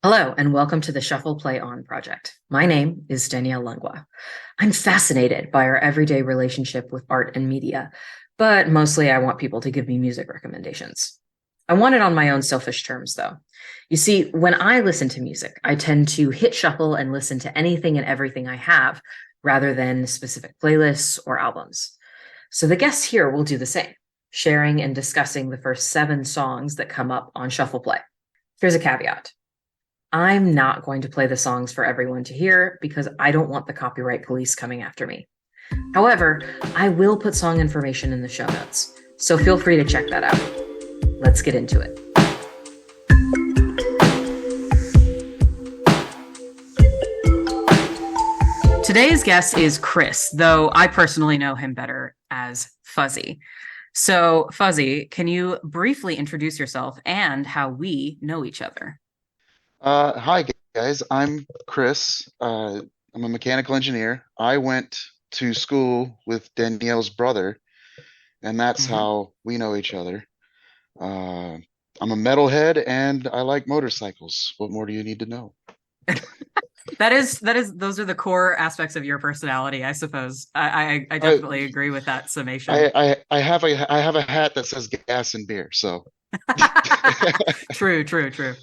Hello, and welcome to the Shuffle Play On project. My name is Danielle Langua. I'm fascinated by our everyday relationship with art and media, but mostly I want people to give me music recommendations. I want it on my own selfish terms, though. You see, when I listen to music, I tend to hit shuffle and listen to anything and everything I have, rather than specific playlists or albums. So the guests here will do the same, sharing and discussing the first 7 songs that come up on Shuffle Play. Here's a caveat. I'm not going to play the songs for everyone to hear because I don't want the copyright police coming after me. However, I will put song information in the show notes, so feel free to check that out. Let's get into it. Today's guest is Chris, though I personally know him better as Fuzzy. So, Fuzzy, can you briefly introduce yourself and how we know each other? Hi guys, I'm Chris. I'm a mechanical engineer. I went to school with Danielle's brother, and that's Mhm. how we know each other. Uh, I'm a metalhead and I like motorcycles. What more do you need to know? Those are the core aspects of your personality, I suppose. I I definitely agree with that summation. I have a hat that says gas and beer. So True, true, true.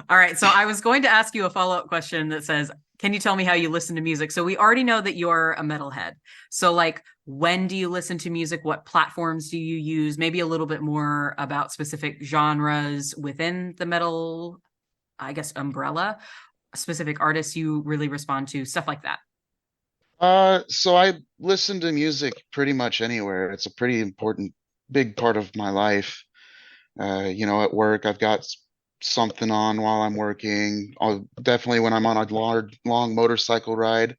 All right, so I was going to ask you a follow-up question that says, can you tell me how you listen to music? So we already know that you're a metalhead. So like, when do you listen to music? What platforms do you use? Maybe a little bit more about specific genres within the metal, I guess, umbrella, specific artists you really respond to, stuff like that. so I listen to music pretty much anywhere. It's a pretty important, big part of my life. At work, I've got something on while I'm working. I'll definitely when I'm on a long motorcycle ride,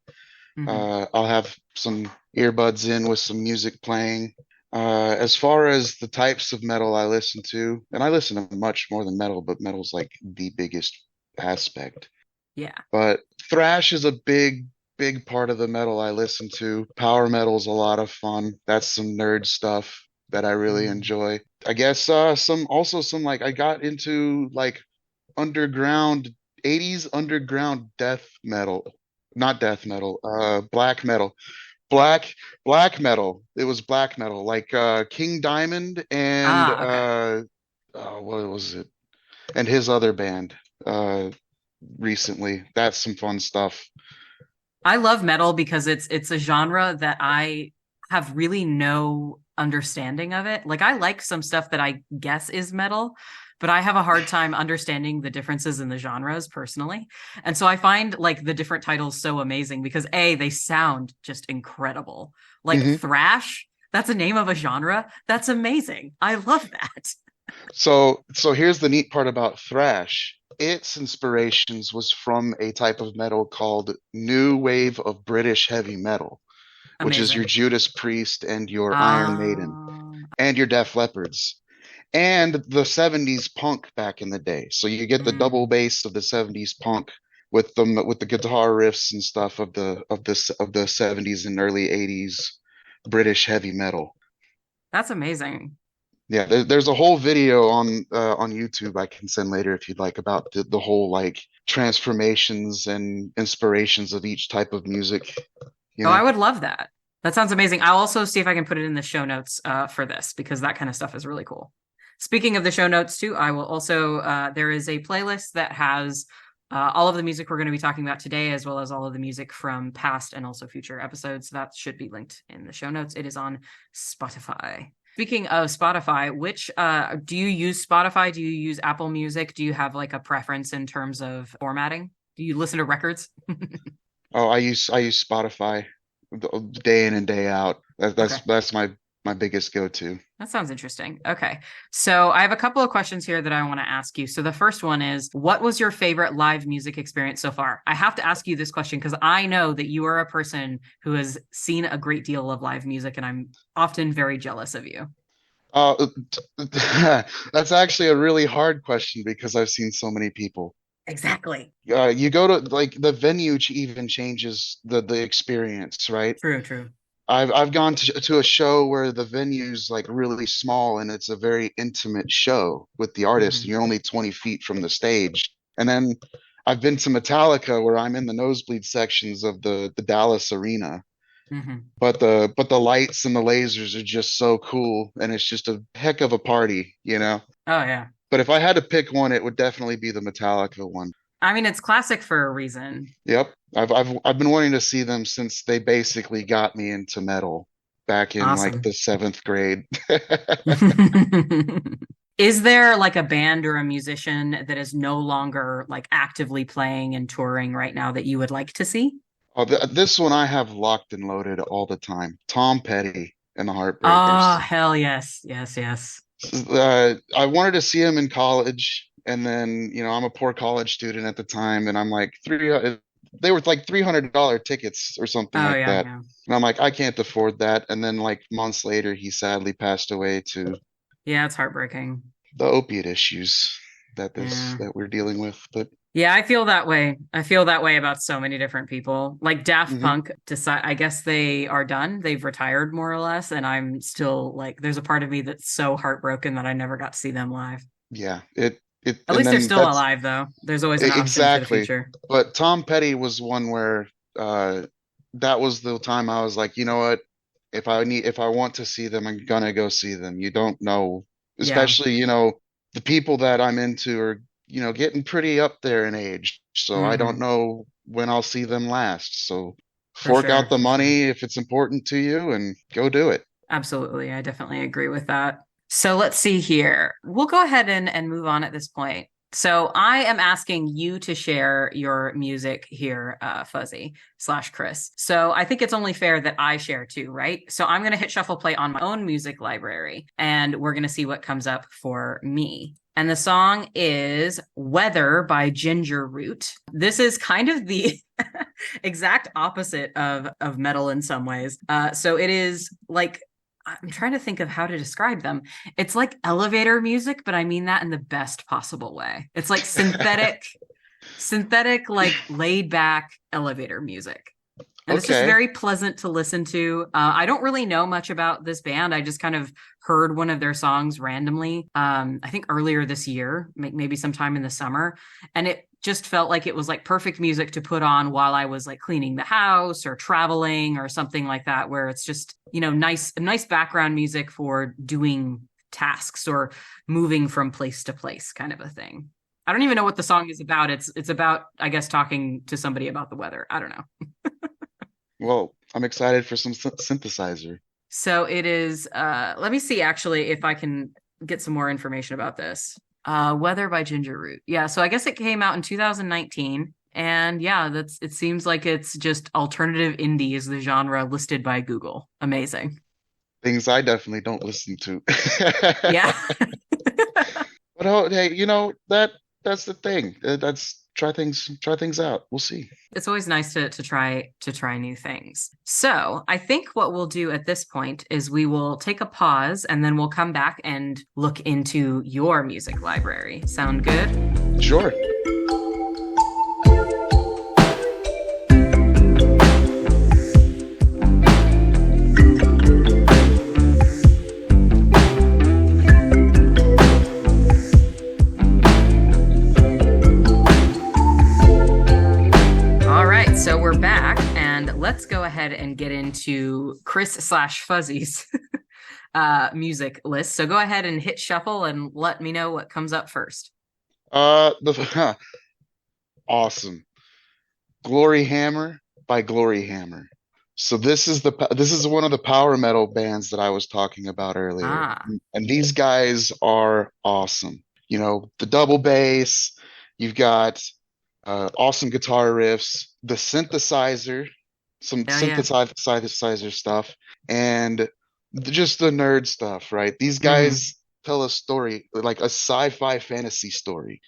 Hmm. I'll have some earbuds in with some music playing. As far as the types of metal I listen to, and I listen to much more than metal, but metal's like the biggest aspect. Yeah. But thrash is a big part of the metal I listen to. Power metal's a lot of fun. That's some nerd stuff that I really Mm. enjoy. I guess some like I got into like underground 80s underground death metal. Not death metal, black metal. Black black metal. It was black metal like King Diamond and Ah, okay. what was it? And his other band uh recently. That's some fun stuff. I love metal because it's a genre that I have really no understanding of it. Like I like some stuff that I guess is metal, but I have a hard time understanding the differences in the genres personally. And so I find like the different titles so amazing because A, they sound just incredible. Like hmm thrash, that's a name of a genre. That's amazing. I love that. So here's the neat part about thrash. Its inspirations was from a type of metal called new wave of British heavy metal, which is your Amazing. Judas Priest and your Iron Maiden Um, and your Def Leppards and the 70s punk back in the day. So you get the double mm, bass of the 70s punk with the guitar riffs and stuff of the 70s and early 80s British heavy metal. that's amazing. Yeah, there's a whole video on YouTube I can send later if you'd like about the whole like transformations and inspirations of each type of music, you Oh, I know. would love that. That sounds amazing. I'll also see if I can put it in the show notes for this because that kind of stuff is really cool. Speaking of the show notes too, I will also there is a playlist that has all of the music we're going to be talking about today, as well as all of the music from past and also future episodes. That should be linked in the show notes. It is on Spotify. Speaking of Spotify, which do you use Spotify? Do you use Apple Music? Do you have like a preference in terms of formatting? Do you listen to records? Oh, I use Spotify day in and day out. That, Okay. that's that's my biggest go-to. That sounds interesting. Okay. So I have a couple of questions here that I want to ask you. So the first one is, what was your favorite live music experience so far? I have to ask you this question because I know that you are a person who has seen a great deal of live music, and I'm often very jealous of you. Uh, that's actually a really hard question because I've seen so many people. Exactly. You go to like the venue even changes the experience, right? True, true. I've gone to a show where the venue's like really small and it's a very intimate show with the artist, and Hmm. you're only 20 feet from the stage. And then I've been to Metallica where I'm in the nosebleed sections of the Dallas arena. Hmm. But the lights and the lasers are just so cool, and it's just a heck of a party, you know. Oh yeah. But if I had to pick one, it would definitely be the Metallica one. I mean, it's classic for a reason. Yep. I've been wanting to see them since they basically got me into metal back in like Awesome. the seventh grade. Is there like a band or a musician that is no longer like actively playing and touring right now that you would like to see? Oh, this one I have locked and loaded all the time. Tom Petty and the Oh, Heartbreakers. hell yes. Yes, yes. I wanted to see him in college, and then I'm a poor college student at the time, and I'm like they were like $300 tickets or something Oh like yeah, that, yeah. and I'm like I can't afford that. And then like months later, he sadly passed away to Yeah, it's heartbreaking. the opiate issues Yeah. that we're dealing with. But Yeah, I feel that way. I feel that way about so many different people. Like Daft mhm, Punk decide I guess they are done. They've retired more or less, and I'm still like there's a part of me that's so heartbroken that I never got to see them live. yeah, At and least they're then still that's alive though. There's always an option for the exactly. future. But Tom Petty was one where uh, that was the time I was like, you know what? If I want to see them, I'm gonna go see them. You don't know, Yeah, especially, the people that I'm into are, getting pretty up there in age. So I don't hmm. know when I'll see them last. So For fork out sure, the for sure. money if it's important to you and go do it. Absolutely. I definitely agree with that. So let's see here. We'll go ahead and move on at this point. So I am asking you to share your music here, Fuzzy slash Chris. So I think it's only fair that I share too, right? So I'm going to hit shuffle play on my own music library and we're going to see what comes up for me. And the song is Weather by Ginger Root. This is kind of the exact opposite of metal in some ways. So it is like I'm trying to think of how to describe them. It's like elevator music, but I mean that in the best possible way. It's like synthetic, like laid back elevator music. And it's just Okay. very pleasant to listen to. I don't really know much about this band. I just kind of heard one of their songs randomly. I think earlier this year, maybe sometime in the summer, and it just felt like it was like perfect music to put on while I was like cleaning the house or traveling or something like that, where it's just nice background music for doing tasks or moving from place to place, kind of a thing. I don't even know what the song is about. It's about, I guess, talking to somebody about the weather. I don't know. Well, I'm excited for some synthesizer. So it is let me see actually if I can get some more information about this. Weather by Ginger Root. Yeah, so I guess it came out in 2019 and yeah, that's it seems like it's just alternative indie is the genre listed by Google. Amazing. Things I definitely don't listen to. Yeah. But oh, hey, that's the thing. That's try things out. We'll see. It's always nice to try new things. So, I think what we'll do at this point is we will take a pause and then we'll come back and look into your music library. Sound good? Sure. All right, so we're back, and let's go ahead and get into Chris slash Fuzzy's music list. So go ahead and hit shuffle and let me know what comes up first. The awesome Glory Hammer by Glory Hammer. So this is one of the power metal bands that I was talking about earlier, Ah, and these guys are awesome. The double bass. You've got awesome guitar riffs, the synthesizer, some hell yeah. synthesizer stuff, and just the nerd stuff, right? These Hmm. guys tell a story, like a sci-fi fantasy story,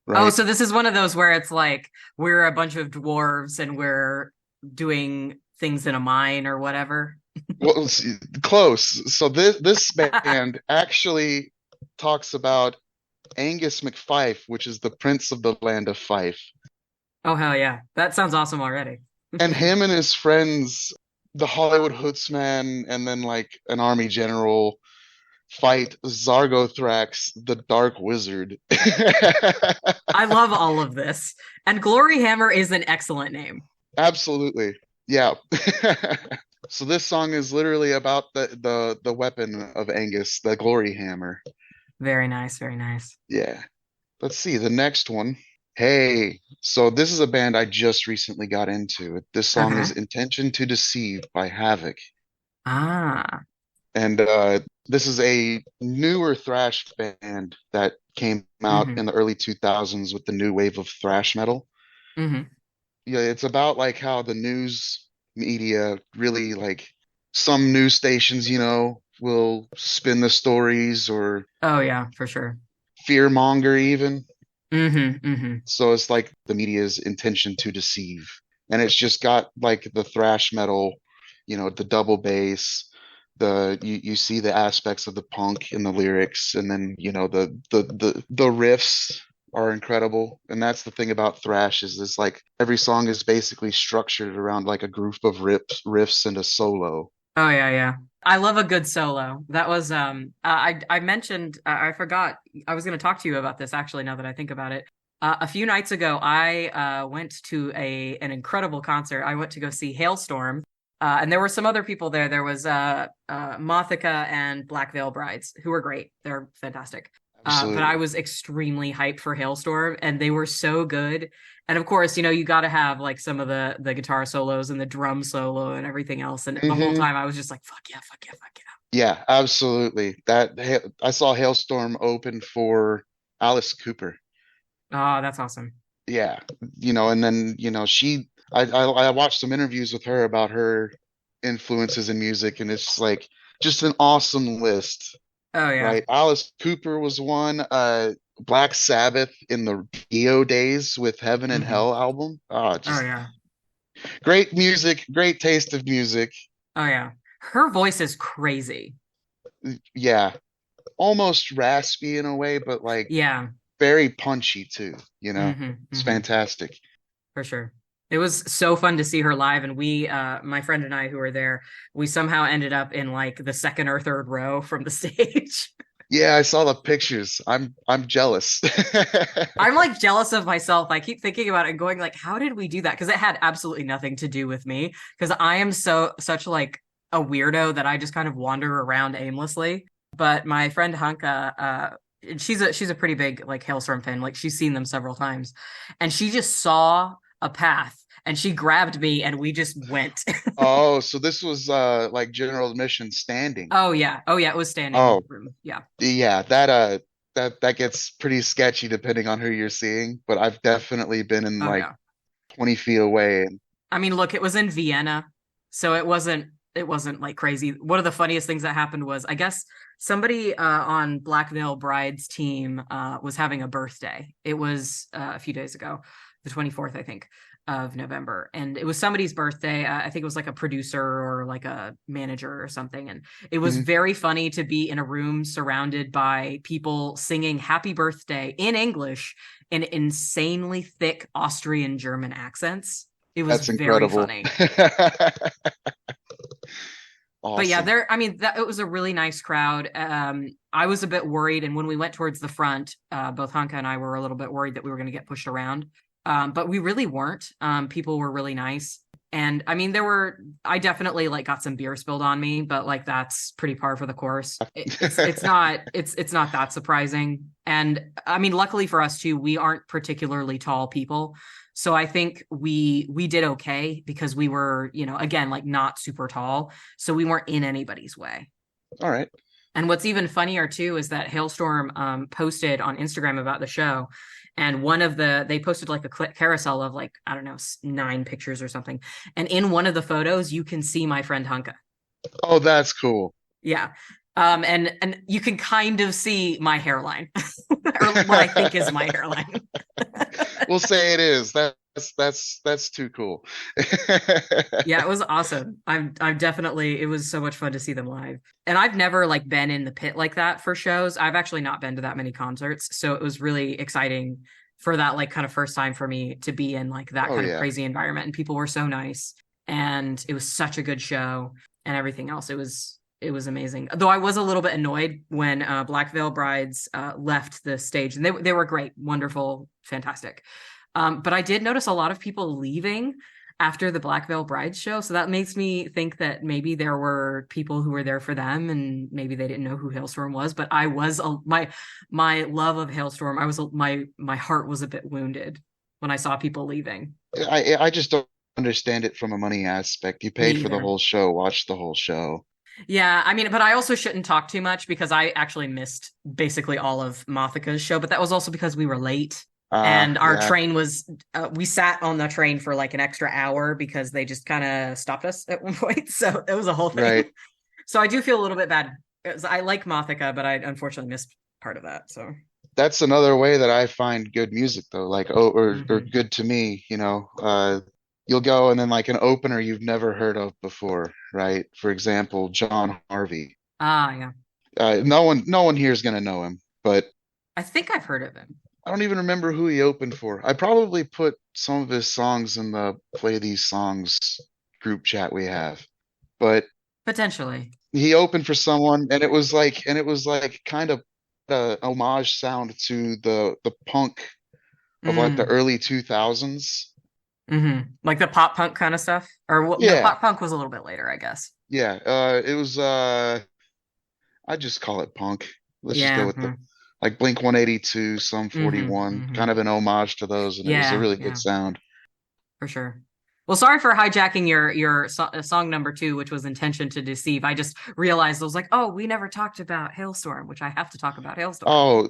Oh, right? so this is one of those where it's like we're a bunch of dwarves and we're doing things in a mine or whatever. Well, close. So this band actually talks about Angus McFife, which is the Prince of the Land of Fife, Oh, hell yeah. That sounds awesome already. and him and his friends, the Hollywood Hootsman, and then like an army general. fight Zargothrax, the Dark Wizard. I love all of this. And Glory Hammer is an excellent name. Absolutely. Yeah. So this song is literally about the weapon of Angus, the glory hammer. Very nice, very nice. Yeah. Let's see the next one. Hey, so this is a band I just recently got into. This song is Okay. Intention to Deceive by Havok. Ah. And this is a newer thrash band that came out Mm-hmm. in the early 2000s with the new wave of thrash metal. Mm-hmm. Yeah, it's about like how the news media really like some news stations, will spin the stories or Oh yeah, for sure. fear monger even. Mm-hmm. Mm-hmm. So it's like the media's intention to deceive. And it's just got like the thrash metal, the double bass, you see the aspects of the punk in the lyrics, and then the riffs are incredible. And that's the thing about thrash is it's like every song is basically structured around like a group of riffs and a solo. Oh yeah, yeah. I love a good solo. That was I mentioned I forgot I was going to talk to you about this actually now that I think about it. A few nights ago I went to a an incredible concert. I went to go see Halestorm. And there were some other people there. There was Mothica and Black Veil Brides who were great. They're fantastic. But I Absolutely. was extremely hyped for Hailstorm, and they were so good. And of course, you got to have like some of the guitar solos and the drum solo and everything else. And the whole Hmm. time I was just like, fuck yeah, fuck yeah, fuck Yeah, absolutely. I saw Hailstorm open for Alice Cooper. yeah. Oh, that's awesome. Yeah, and then I watched some interviews with her about her influences in music, and it's like just an awesome list, Oh yeah. right? Alice Cooper was one. Black Sabbath in the Dio days with Heaven and Hmm. Hell album. Oh, Oh just yeah. great music, great taste of music. Oh yeah. Her voice is crazy. Yeah, almost raspy in a way, but like Yeah. very punchy too. Hmm. It's Hmm. fantastic. For sure. It was so fun to see her live, and we, my friend and I who were there, we somehow ended up in like the second or third row from the stage. Yeah, I saw the pictures. I'm jealous. I'm like jealous of myself. I keep thinking about it and going like, how did we do that? Because it had absolutely nothing to do with me. Because I am such like a weirdo that I just kind of wander around aimlessly. But my friend Hanka, she's a pretty big like Hailstorm fan. Like she's seen them several times, and she just saw a path and she grabbed me and we just went. Oh, so this was like general admission standing. Oh yeah, it was standing Oh, room. Yeah. yeah, that gets pretty sketchy depending on who you're seeing, but I've definitely been in Oh like yeah. 20 feet away and I mean, look, it was in Vienna, so it wasn't like crazy. One of the funniest things that happened was I guess somebody on Black Veil Bride's team was having a birthday. It was a few days ago, the 24th, I think, of November, and it was somebody's birthday. I think it was like a producer or like a manager or something, and it was Mhm. very funny to be in a room surrounded by people singing "Happy Birthday" in English in insanely thick Austrian German accents. It was That's very incredible. funny. But yeah, Awesome. I mean, it was a really nice crowd. I was a bit worried, and when we went towards the front, both Hanka and I were a little bit worried that we were going to get pushed around. But we really weren't. People were really nice. And I mean, I definitely like got some beer spilled on me, but like that's pretty par for the course. It's not that surprising. And I mean, luckily for us too, we aren't particularly tall people. So I think we did okay because we were, again, like not super tall. So we weren't in anybody's way. All right. And what's even funnier too is that Hailstorm posted on Instagram about the show, and they posted like a carousel of like I don't know 9 pictures or something, and in one of the photos you can see my friend Hanka. Oh, that's cool. Yeah, and you can kind of see my hairline, or what I think is my hairline. We'll say it is. That's too cool. Yeah, it was awesome. I'm definitely it was so much fun to see them live. And I've never like been in the pit like that for shows. I've actually not been to that many concerts, so it was really exciting for that like kind of first time for me to be in like that Oh kind of yeah. crazy environment and people were so nice and it was such a good show and everything else. it was amazing. Though I was a little bit annoyed when Black Veil Brides left the stage, and they were great, wonderful, fantastic. But I did notice a lot of people leaving after the Black Veil Brides show, so that makes me think that maybe there were people who were there for them, and maybe they didn't know who Halestorm was. But I was my love of Halestorm. My heart was a bit wounded when I saw people leaving. I just don't understand it from a money aspect. You Me paid for the either. whole show, watch the whole show. Yeah, I mean, but I also shouldn't talk too much because I actually missed basically all of Mothica's show, but that was also because we were late and our Yeah, train was, we sat on the train for like an extra hour because they just kind of stopped us at one point. So it was a whole right. thing. So I do feel a little bit bad. 'Cause I like Mothica, but I unfortunately missed part of that. So, That's another way that I find good music though. Like, oh, or mhm. good to me, you'll go and then like an opener you've never heard of before, right? For example, John Harvey. Ah, yeah. No one here is gonna know him, but I think I've heard of him. I don't even remember who he opened for. I probably put some of his songs in the play these songs group chat we have. But Potentially. he opened for someone and it was like kind of a homage sound to the punk of like the Mm. early 2000s. Like the pop punk kind of stuff, or what? No, Yeah. pop punk was a little bit later, I guess. Yeah. It was I just call it punk. Let's just go Yeah. with the like Blink 182, Sum Mm-hmm. 41, Mm-hmm. kind of an homage to those, and it was a Yeah, really good yeah, sound. for sure. Well, sorry for hijacking your song number two, which was Intention to Deceive. I just realized I was like, oh, we never talked about Hailstorm, which I have to talk about Hailstorm. Oh,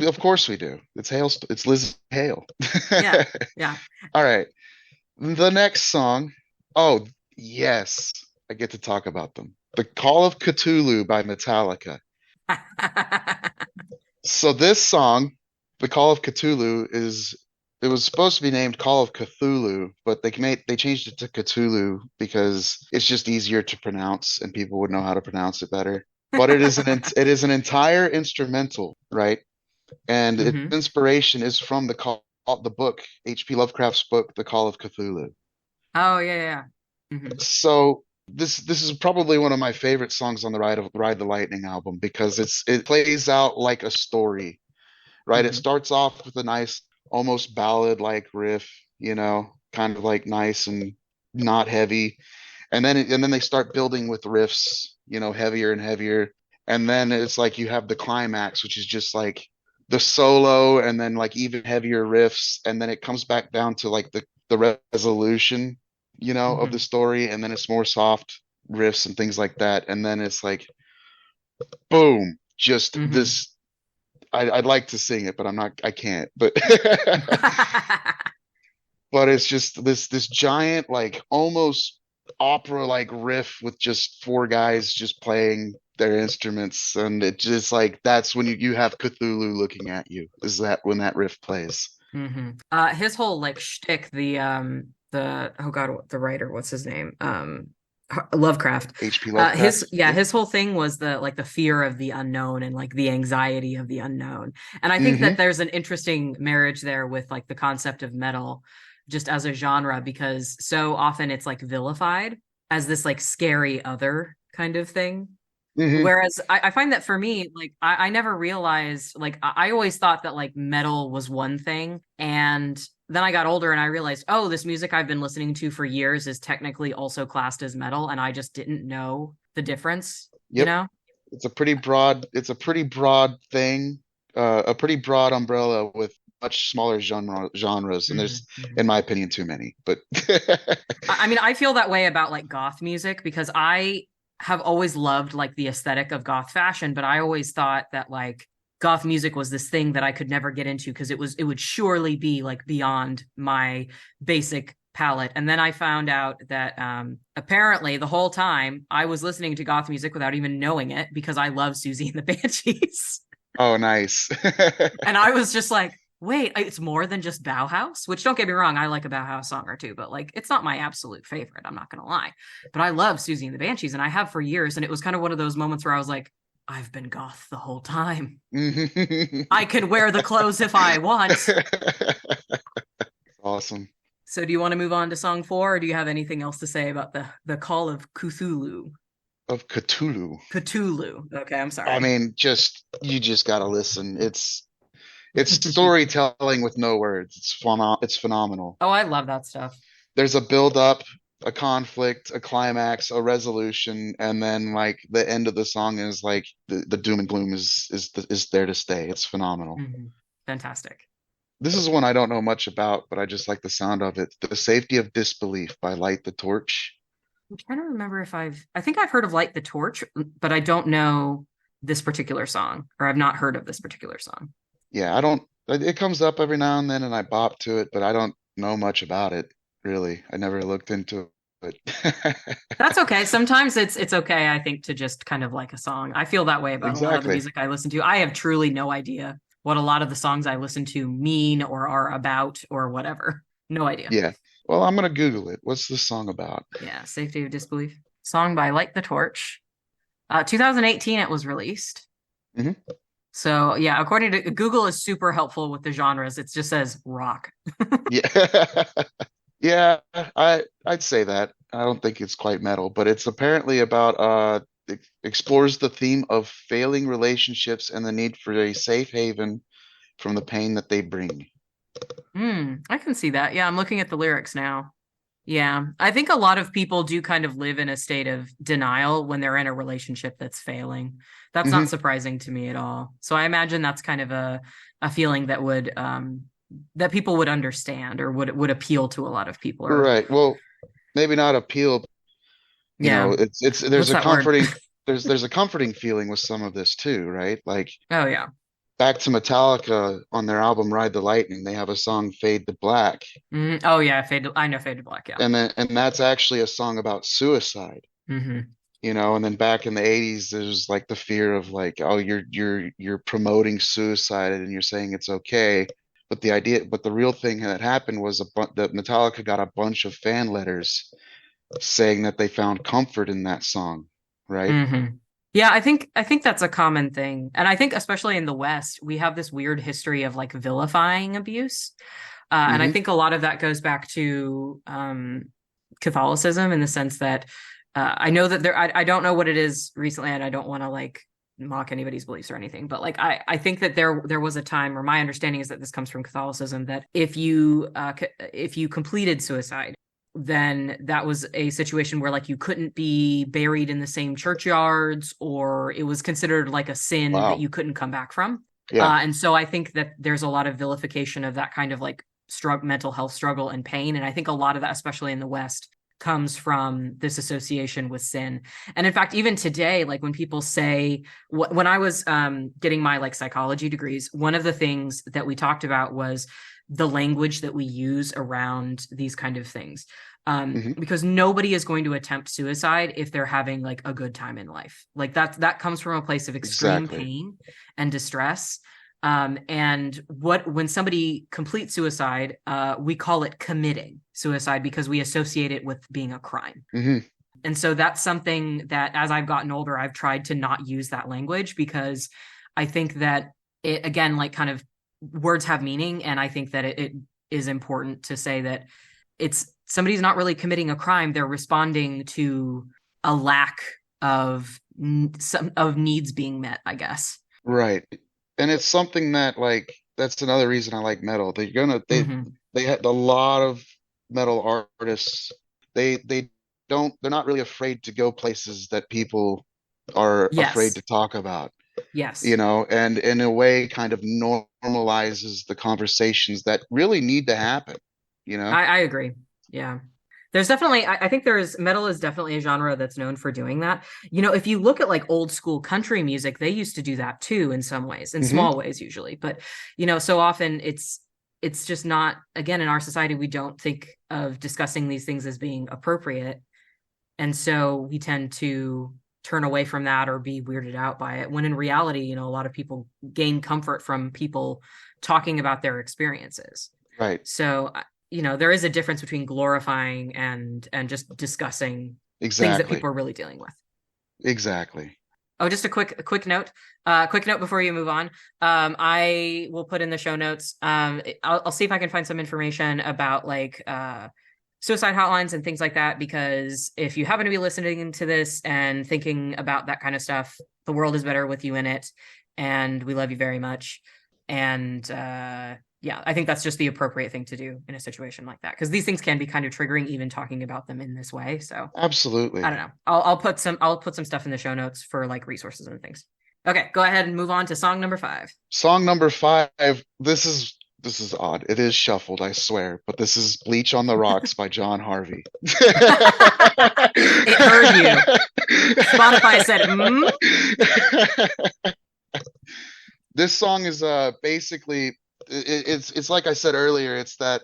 of course we do. It's Hale. It's Liz Hale. Yeah, yeah. All right. The next song. Oh, yes. I get to talk about them. The Call of Cthulhu by Metallica. So this song, The Call of Cthulhu, it was supposed to be named Call of Cthulhu, but they changed it to Cthulhu because it's just easier to pronounce and people would know how to pronounce it better. But it is an entire instrumental, right? And its Hmm. inspiration is from the book, H.P. Lovecraft's book, The Call of Cthulhu. Oh, yeah, yeah. Hmm. So this is probably one of my favorite songs on the Ride the Lightning album because it plays out like a story, right? It Hmm. starts off with a nice, almost ballad like riff, kind of like nice and not heavy, and then they start building with riffs, heavier and heavier, and then it's like you have the climax, which is just like the solo, and then like even heavier riffs, and then it comes back down to like the resolution, of the Hmm. story, and then it's more soft riffs and things like that, and then it's like boom, just Hmm. this. I'd like to sing it, but I can't. But but it's just this giant, like almost opera like riff with just four guys just playing their instruments, and it just like that's when you have Cthulhu looking at you. Is that when that riff plays? Hmm. His whole like shtick, the oh God, the writer, what's his name? Lovecraft. H.P. His Lovecraft. yeah, Yep. his whole thing was the like the fear of the unknown and like the anxiety of the unknown. And I think that Hmm. there's an interesting marriage there with like the concept of metal just as a genre because so often it's like vilified as this like scary other kind of thing. Hmm. Whereas I find that for me, like I never realized, like I always thought that like metal was one thing, and then I got older and I realized, oh, this music I've been listening to for years is technically also classed as metal, and I just didn't know the difference, you Yep. know? It's a pretty broad thing, a pretty broad umbrella with much smaller genres, and Hmm. there's, Hmm. in my opinion, too many. But I mean, I feel that way about like goth music because I have always loved like the aesthetic of goth fashion, but I always thought that like goth music was this thing that I could never get into because it would surely be like beyond my basic palette. And then I found out that apparently the whole time I was listening to goth music without even knowing it because I love Susie and the Banshees. oh, nice. And I was just like, wait, it's more than just Bauhaus, which don't get me wrong, I like a Bauhaus song or two, but like it's not my absolute favorite. I'm not going to lie. But I love Susie and the Banshees and I have for years. And it was kind of one of those moments where I was like, I've been goth the whole time. I can wear the clothes if I want. Awesome. So do you want to move on to song four or do you have anything else to say about the Call of Cthulhu? of Cthulhu. Cthulhu. Okay, I'm I sorry. mean, you just gotta listen. It's storytelling with no words. It's phenomenal. Oh, I love that stuff. There's a build up, a conflict, a climax, a resolution, and then like the end of the song is like the doom and gloom is there to stay. It's phenomenal. Mhm. Fantastic. This is one I don't know much about, but I just like the sound of it. The Safety of Disbelief by Light the Torch. I'm trying to remember if I think I've heard of Light the Torch, but I don't know this particular song, or I've not heard of this particular song. Yeah, I don't, it comes up every now and then and I bop to it, but I don't know much about it, really. I never looked into it. That's okay. Sometimes it's okay, I think, to just kind of like a song. I feel that way about a lot of the Exactly. music I listen to. I have truly no idea what a lot of the songs I listen to mean or are about or whatever. No idea. Yeah. Well, I'm gonna Google it. What's this song about? Yeah, Safety of Disbelief. Song by Light the Torch. 2018 it was released. Hmm. So yeah, according to Google is super helpful with the genres. It just says rock. Yeah. Yeah, I'd say that. I don't think it's quite metal, but it's apparently about it explores the theme of failing relationships and the need for a safe haven from the pain that they bring. I can see that. Yeah, I'm looking at the lyrics now. Yeah, I think a lot of people do kind of live in a state of denial when they're in a relationship that's failing. That's not Hmm. surprising to me at all. So I imagine that's kind of a feeling that would that people would understand or would appeal to a lot of people or Right. Well, maybe not appeal. You know, yeah. it's there's What's a that word? comforting there's a comforting feeling with some of this too, right? Like Oh yeah. back to Metallica on their album Ride the Lightning, they have a song Fade to Black, Oh yeah, I know Fade to Black, yeah. and that's actually a song about suicide. Hmm. You know, and then back in the 80s there's like the fear of like, oh, you're promoting suicide and you're saying it's okay, but the real thing that happened was that Metallica got a bunch of fan letters saying that they found comfort in that song, right? hmm Yeah, I think that's a common thing. And I think especially in the West, we have this weird history of like vilifying abuse. And I Hmm. think a lot of that goes back to Catholicism in the sense that I know that I don't know what it is recently, and I don't want to like mock anybody's beliefs or anything, but like I think that there was a time, or my understanding is that this comes from Catholicism, that if you completed suicide, then that was a situation where like you couldn't be buried in the same churchyards, or it was considered like a sin that Wow. you couldn't come back from. Yeah. And so I think that there's a lot of vilification of that kind of like mental health struggle and pain. And I think a lot of that, especially in the West, comes from this association with sin. And in fact, even today, like when people say, when I was getting my like psychology degrees, one of the things that we talked about was the language that we use around these kind of things. Hmm. Because nobody is going to attempt suicide if they're having like a good time in life. Like that comes from a place of extreme Exactly. pain and distress. And when somebody completes suicide, we call it committing suicide because we associate it with being a crime. Hmm. And so that's something that as I've gotten older, I've tried to not use that language because I think that it, again, like kind of words have meaning. And I think that it is important to say that it's somebody's not really committing a crime. They're responding to a lack of some of needs being met, I guess. Right. And it's something that like that's another reason I like metal. Hmm. They had a lot of metal artists. They they're not really afraid to go places that people are afraid Yes. to talk about, you Yes. know, and in a way kind of normalizes the conversations that really need to happen, you know? I agree. Yeah. There's definitely, I think there's metal is definitely a genre that's known for doing that. You know, if you look at like old school country music, they used to do that too in some ways, in Hmm. small ways usually. But, you know, so often it's just not, again, in our society, we don't think of discussing these things as being appropriate. And so we tend to turn away from that or be weirded out by it. When in reality, you know, a lot of people gain comfort from people talking about their experiences. Right. So, you know, there is a difference between glorifying and just discussing things that Exactly. people are really dealing with. Exactly. Oh, just quick note before you move on. I will put in the show notes. I'll see if I can find some information about like suicide hotlines and things like that, because if you happen to be listening to this and thinking about that kind of stuff, the world is better with you in it, and we love you very much. And yeah, I think that's just the appropriate thing to do in a situation like that, because these things can be kind of triggering even talking about them in this way. So I Absolutely. don't know. I'll put some stuff in the show notes for like resources and things. Okay, go ahead and move on to song number 5. Song number 5. This is odd. It is shuffled, I swear, but this is "Bleach on the Rocks" by John Harvey. It heard you. Spotify said, This song is basically it's like I said earlier. It's that,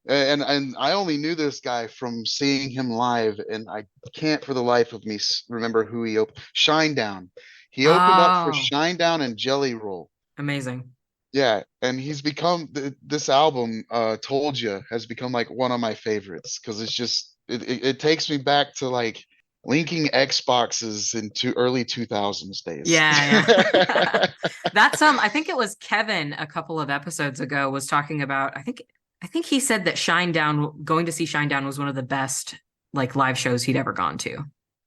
and I only knew this guy from seeing him live, and I can't for the life of me remember who he opened. Shinedown. He opened up for Oh, Shinedown and Jelly Roll. amazing. Yeah, and he's become this album, "Told Ya," has become like one of my favorites because it's just it takes me back to like linking Xboxes into early 2000s days. Yeah, yeah. That's I think it was Kevin a couple of episodes ago was talking about, I think he said that Shinedown, going to see Shinedown was one of the best like live shows he'd ever gone to.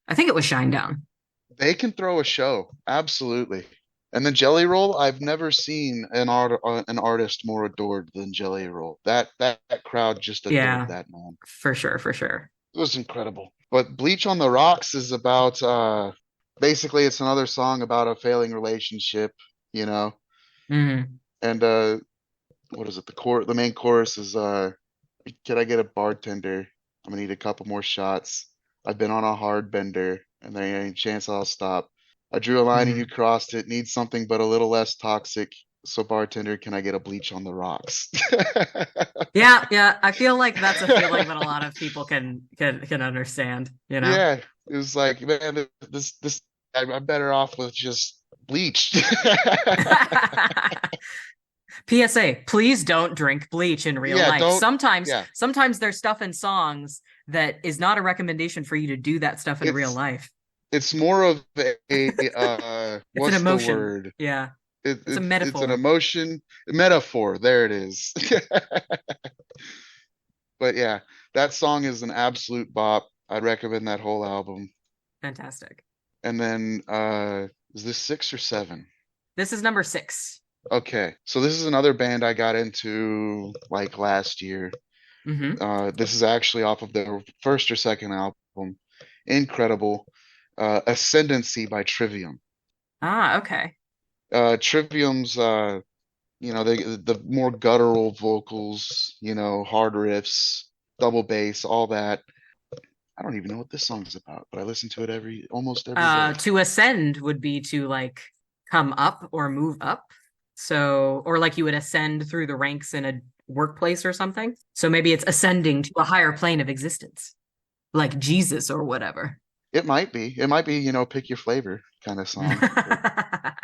I think it was Shinedown. They can throw a show, absolutely. And then Jelly Roll, I've never seen an artist more adored than Jelly Roll. That crowd just adored Yeah, that man. for sure, for sure. It was incredible. But Bleach on the Rocks is about basically it's another song about a failing relationship, you know. Hmm. And what is it? The main chorus is can I get a bartender? I'm gonna need a couple more shots. I've been on a hard bender, and there ain't a chance I'll stop. I drew a line and you Hmm. crossed it. Need something but a little less toxic. So bartender, can I get a bleach on the rocks? Yeah, yeah. I feel like that's a feeling that a lot of people can understand, you know? Yeah, it was like, man, this I'm better off with just bleach. PSA, please don't drink bleach in real Yeah, life. don't. Sometimes, Yeah, sometimes there's stuff in songs that is not a recommendation for you to do that stuff in real it's life. it's more of It's an what's the emotion. word? Yeah. It, It's a it's an metaphor. emotion metaphor. There it is. But yeah, that song is an absolute bop. I'd recommend that whole album. Fantastic. And then is this 6 or 7? This is number 6. Okay, so this is another band I got into like last year. Hmm. This is actually off of their first or second album. Incredible. Ascendancy by Trivium. Ah, okay. Trivium's the more guttural vocals, hard riffs, double bass, all that. I don't even know what this song's about, but I listen to it almost every day. To ascend would be to like come up or move up. So, or like you would ascend through the ranks in a workplace or something. So maybe it's ascending to a higher plane of existence, like Jesus or whatever. It might be, pick your flavor kind of song. But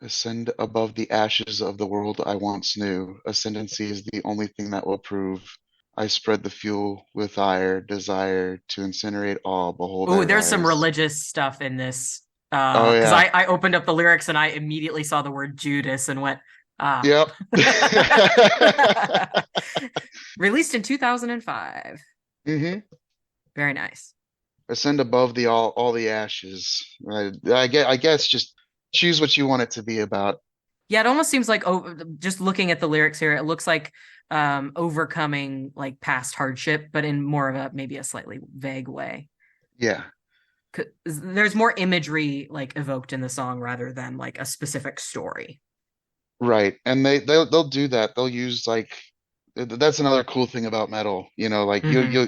ascend above the ashes of the world I once knew. Ascendancy is the only thing that will prove. I spread the fuel with ire, desire to incinerate all. Behold, I Oh, there's some rise. religious stuff in this. Oh Because yeah. I opened up the lyrics and I immediately saw the word Judas and went, ah. Yep. Released in 2005. Hmm. Very nice. Ascend above the all the ashes. I guess just choose what you want it to be about. Yeah, it almost seems like, oh, just looking at the lyrics here, it looks like overcoming like past hardship, but in more of a maybe a slightly vague way. Yeah. There's more imagery like evoked in the song rather than like a specific story. Right. And they'll do that. They'll use like that's another cool thing about metal. Like Hmm.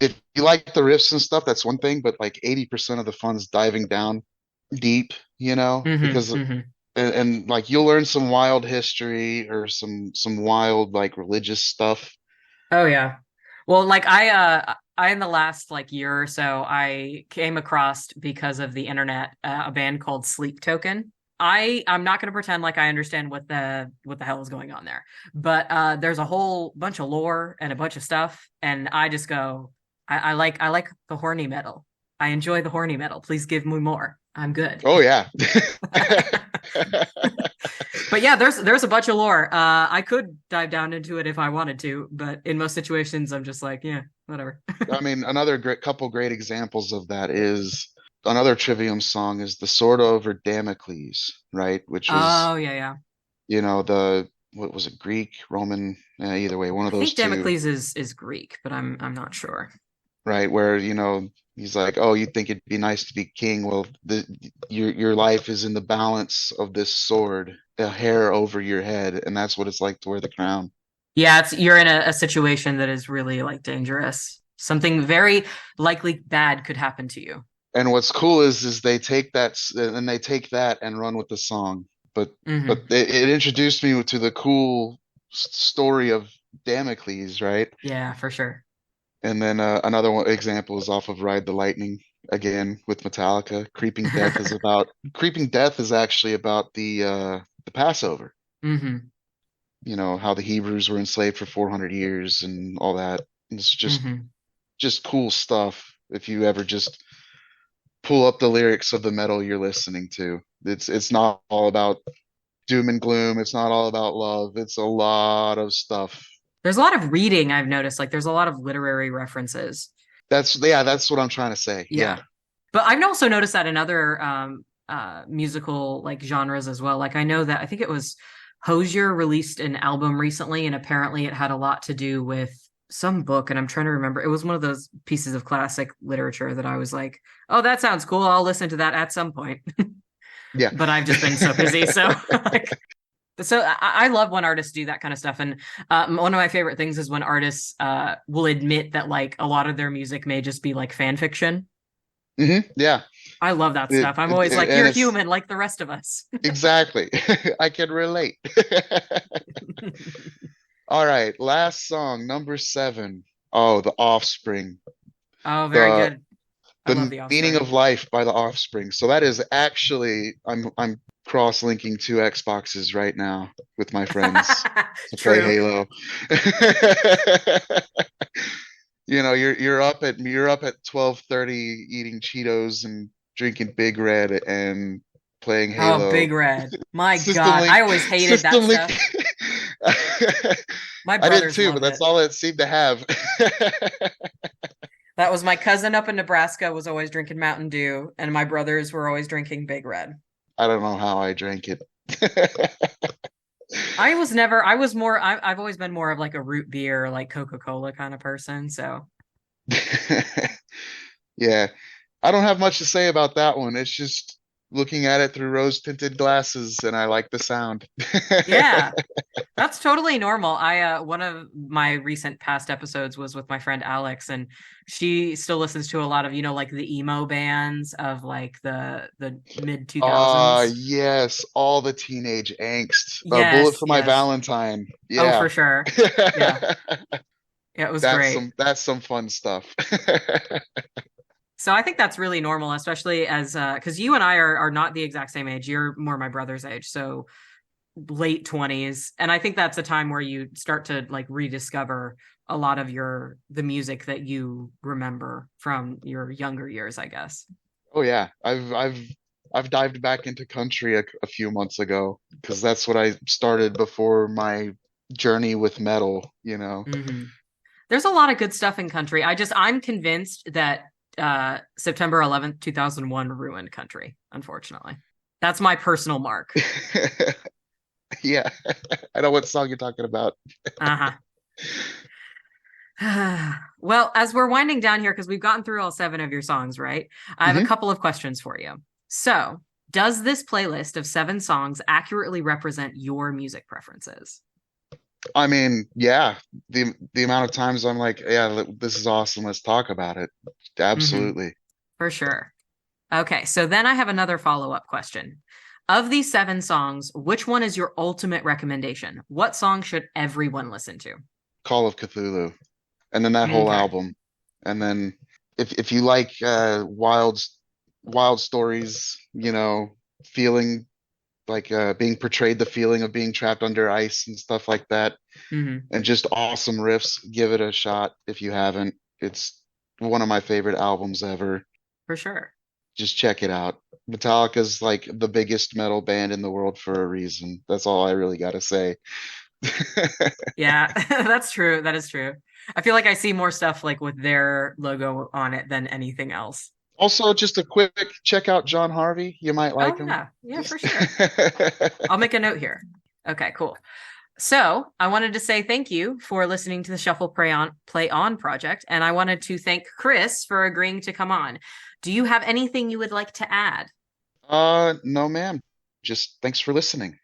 if you like the riffs and stuff, that's one thing, but like 80% of the fun's diving down deep, Hmm. because Hmm. and like you'll learn some wild history or some wild like religious stuff. Oh yeah. Well, like I in the last like year or so, I came across because of the internet a band called Sleep Token. I'm not going to pretend like I understand what the hell is going on there, but there's a whole bunch of lore and a bunch of stuff, and I just go, I like the horny metal. I enjoy the horny metal. Please give me more. I'm good. Oh yeah. But yeah, there's a bunch of lore. I could dive down into it if I wanted to, but in most situations, I'm just like, yeah, whatever. I mean, another great couple great examples of that is another Trivium song is the Sword over Damocles, right? Which was, Oh yeah, yeah. the what was it, Greek, Roman, either way, one of I those think two, Damocles is Greek, but I'm not sure. right? Where, he's like, "Oh, you think it'd be nice to be king? Well, your life is in the balance of this sword, a hair over your head, and that's what it's like to wear the crown." Yeah, it's you're in a situation that is really like dangerous. Something very likely bad could happen to you. And what's cool is they take and they take that and run with the song. But but Hmm. it introduced me to the cool story of Damocles, right? Yeah, for sure. And then another one example is off of Ride the Lightning again with Metallica. Creeping Death is actually about the Passover. Hmm. How the Hebrews were enslaved for 400 years and all that. It's Hmm. just cool stuff if you ever just pull up the lyrics of the metal you're listening to. It's not all about doom and gloom. It's not all about love. It's a lot of stuff. There's a lot of reading I've noticed. Like there's a lot of literary references. That's what I'm trying to say. Yeah. Yeah. But I've also noticed that in other musical like genres as well. Like I know that I think it was Hozier released an album recently, and apparently it had a lot to do with some book, and I'm trying to remember. It was one of those pieces of classic literature that I was like, "Oh, that sounds cool. I'll listen to that at some point." Yeah. But I've just been so busy, so like so I love when artists do that kind of stuff, and one of my favorite things is when artists will admit that like a lot of their music may just be like fan fiction. Yeah. I love that stuff. I'm always like, And you're it's human like the rest of us. exactly. I can relate. All right, last song, number 7. Oh, The Offspring. Oh, very The good. I love The The Meaning Offspring. of Life by The Offspring. So that is actually I'm cross-linking 2 Xboxes right now with my friends to play True. Halo. You're up at 12:30 eating Cheetos and drinking Big Red and playing Oh, Halo. Big Red. My System God. I Link, always hated that System Link. stuff. My I did brothers too, but loved that's it. all it seemed to have. That was my cousin up in Nebraska was always drinking Mountain Dew, and my brothers were always drinking Big Red. I don't know how I drank it. I was never, I was more, I've always been more of like a root beer, like Coca-Cola kind of person. So, Yeah, I don't have much to say about that one. It's just looking at it through rose-tinted glasses, and I like the sound. yeah. That's totally normal. I one of my recent past episodes was with my friend Alex, and she still listens to a lot of, like the emo bands of like the mid 2000s. Yes, all the teenage angst. Bullet Yes, for My yes. Valentine. Oh, Yeah. for sure. Yeah. Yeah, it was great. That's some fun stuff. So I think that's really normal, especially as because you and I are not the exact same age. You're more my brother's age, so late 20s. And I think that's a time where you start to like rediscover a lot of the music that you remember from your younger years, I guess. Oh yeah, I've dived back into country a few months ago because that's what I started before my journey with metal. Hmm. There's a lot of good stuff in country. I'm convinced that September 11th, 2001 ruined country, unfortunately. That's my personal mark. Yeah, I know what song you're talking about. Uh-huh. Well, as we're winding down here, because we've gotten through all 7 of your songs, right? I have a Hmm. couple of questions for you. So, does this playlist of 7 songs accurately represent your music preferences? I mean, yeah, the amount of times I'm like, yeah, this is awesome. Let's talk about it. Hmm. Absolutely. For sure. Okay, so then I have another follow-up question. Of these 7 songs, which one is your ultimate recommendation? What song should everyone listen to? Call of Cthulhu, and then that whole Okay. album, and then if you like wild stories, feeling like being portrayed the feeling of being trapped under ice and stuff like that, Hmm. and just awesome riffs, give it a shot if you haven't. It's one of my favorite albums ever. For sure. just check it out. Metallica's like the biggest metal band in the world for a reason. That's all I really got to say. Yeah, that's true. That is true. I feel like I see more stuff like with their logo on it than anything else. Also, just a quick check out John Harvey. You might Oh like him. yeah, yeah, for Just sure. I'll make a note here. Okay, cool. So I wanted to say thank you for listening to the Shuffle Play On project, and I wanted to thank Chris for agreeing to come on. Do you have anything you would like to add? no, ma'am. Just thanks for listening.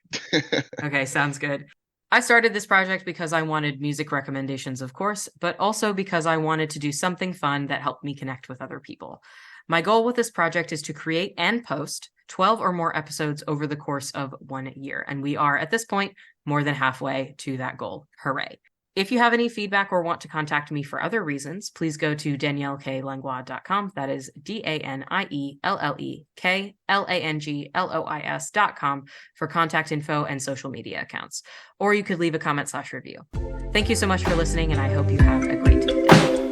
Okay, sounds good. I started this project because I wanted music recommendations, of course, but also because I wanted to do something fun that helped me connect with other people. My goal with this project is to create and post 12 or more episodes over the course of 1 year. And we are, at this point, more than halfway to that goal. Hooray. If you have any feedback or want to contact me for other reasons, please go to danielleklangois.com. That is DanielleKlanglOIS.com for contact info and social media accounts. Or you could leave a comment/review. Thank you so much for listening, and I hope you have a great day.